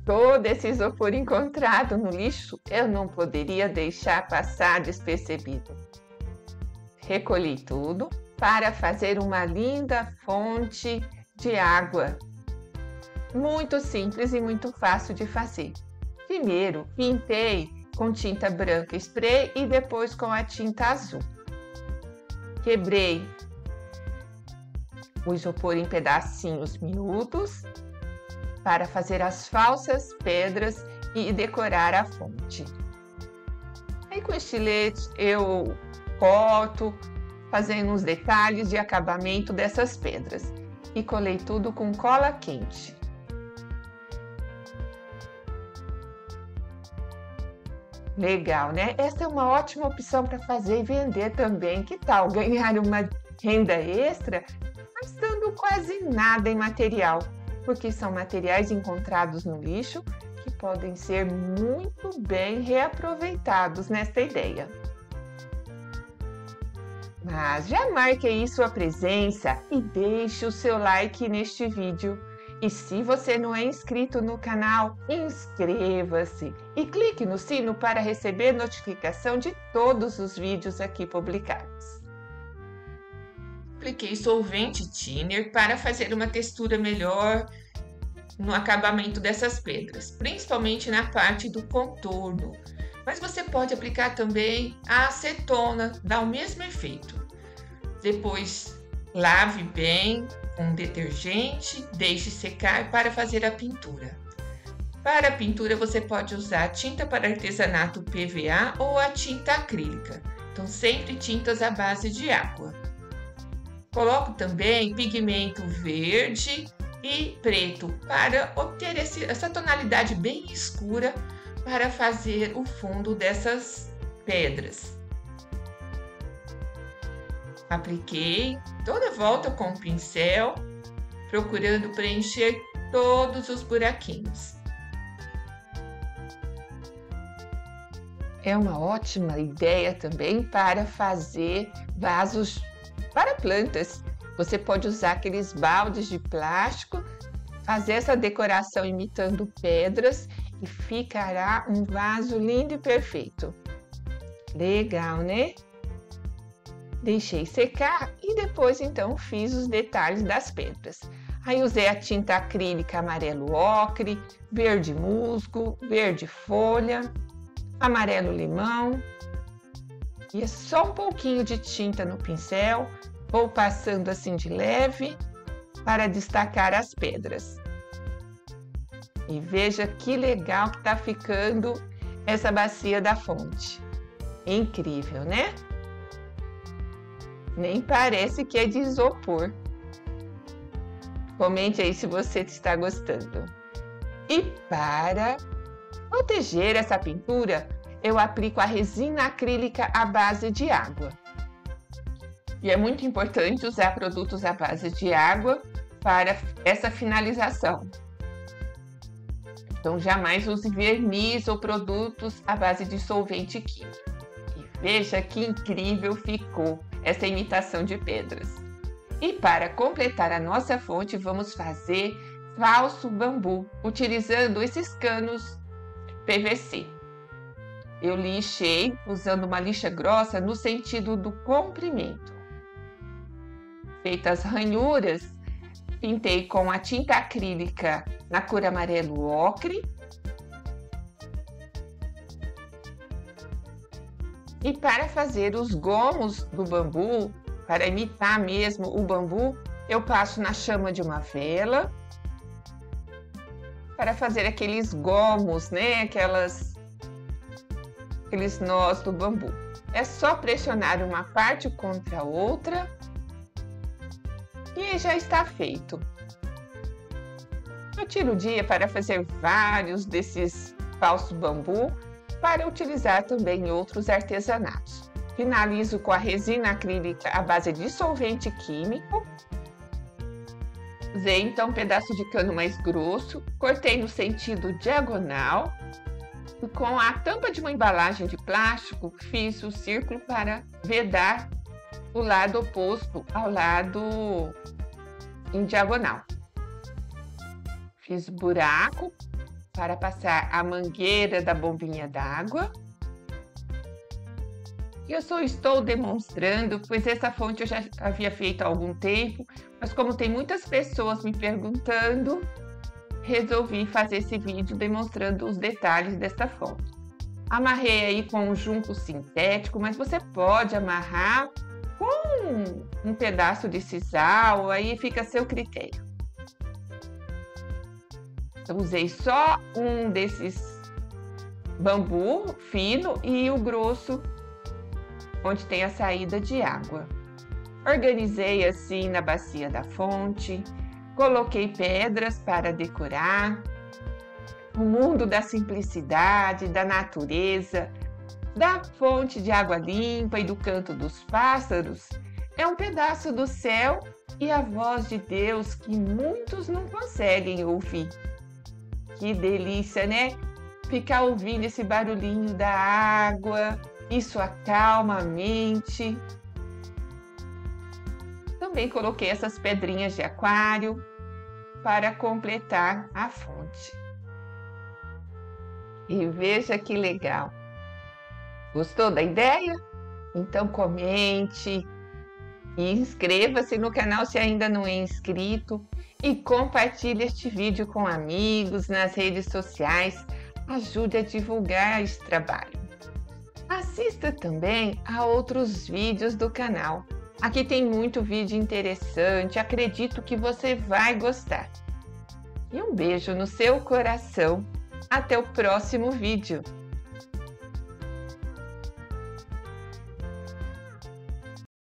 todo esse isopor encontrado no lixo, eu não poderia deixar passar despercebido. Recolhi tudo para fazer uma linda fonte de água. Muito simples e muito fácil de fazer. Primeiro, pintei com tinta branca spray e depois com a tinta azul. Quebrei o isopor em pedacinhos miúdos para fazer as falsas pedras e decorar a fonte. Aí com estilete eu corto, fazendo uns detalhes de acabamento dessas pedras e colei tudo com cola quente. Legal, né? Essa é uma ótima opção para fazer e vender também. Que tal ganhar uma renda extra gastando quase nada em material? Porque são materiais encontrados no lixo que podem ser muito bem reaproveitados nesta ideia. Mas já marque aí sua presença e deixe o seu like neste vídeo. E se você não é inscrito no canal, inscreva-se e clique no sino para receber notificação de todos os vídeos aqui publicados. Apliquei solvente thinner para fazer uma textura melhor no acabamento dessas pedras, principalmente na parte do contorno. Mas você pode aplicar também a acetona, dá o mesmo efeito. Depois lave bem com detergente, deixe secar para fazer a pintura. Para a pintura você pode usar tinta para artesanato PVA ou a tinta acrílica, então sempre tintas à base de água. Coloco também pigmento verde e preto para obter essa tonalidade bem escura para fazer o fundo dessas pedras. Apliquei toda a volta com o pincel, procurando preencher todos os buraquinhos. É uma ótima ideia também para fazer vasos para plantas. Você pode usar aqueles baldes de plástico, fazer essa decoração imitando pedras e ficará um vaso lindo e perfeito. Legal, né? Deixei secar e depois então fiz os detalhes das pedras. Aí usei a tinta acrílica amarelo ocre, verde musgo, verde folha, amarelo limão e é só um pouquinho de tinta no pincel, vou passando assim de leve para destacar as pedras. E veja que legal que tá ficando essa bacia da fonte. Incrível, né? Nem parece que é de isopor. Comente aí se você está gostando. E para proteger essa pintura, eu aplico a resina acrílica à base de água. E é muito importante usar produtos à base de água para essa finalização. Então jamais use verniz ou produtos à base de solvente químico. E veja que incrível ficou essa imitação de pedras. E para completar a nossa fonte, vamos fazer falso bambu, utilizando esses canos PVC. Eu lixei usando uma lixa grossa no sentido do comprimento. Feitas as ranhuras, pintei com a tinta acrílica na cor amarelo ocre. E para fazer os gomos do bambu, para imitar mesmo o bambu, eu passo na chama de uma vela para fazer aqueles gomos, né? Aqueles nós do bambu. É só pressionar uma parte contra a outra e já está feito. Eu tiro o dia para fazer vários desses falsos bambu para utilizar também em outros artesanatos. Finalizo com a resina acrílica à base de solvente químico. Usei então um pedaço de cano mais grosso, cortei no sentido diagonal e com a tampa de uma embalagem de plástico fiz o círculo para vedar o lado oposto ao lado em diagonal. Fiz buraco para passar a mangueira da bombinha d'água. Eu só estou demonstrando, pois essa fonte eu já havia feito há algum tempo, mas como tem muitas pessoas me perguntando, resolvi fazer esse vídeo demonstrando os detalhes dessa fonte. Amarrei aí com um junco sintético, mas você pode amarrar com um pedaço de sisal, aí fica a seu critério. Eu usei só um desses bambu fino e o grosso, onde tem a saída de água. Organizei assim na bacia da fonte, coloquei pedras para decorar. O mundo da simplicidade, da natureza, da fonte de água limpa e do canto dos pássaros é um pedaço do céu e a voz de Deus que muitos não conseguem ouvir. Que delícia, né? Ficar ouvindo esse barulhinho da água, isso acalma a mente. Também coloquei essas pedrinhas de aquário para completar a fonte. E veja que legal! Gostou da ideia? Então comente e inscreva-se no canal se ainda não é inscrito e compartilhe este vídeo com amigos nas redes sociais. Ajude a divulgar esse trabalho. Assista também a outros vídeos do canal. Aqui tem muito vídeo interessante, acredito que você vai gostar. E um beijo no seu coração. Até o próximo vídeo.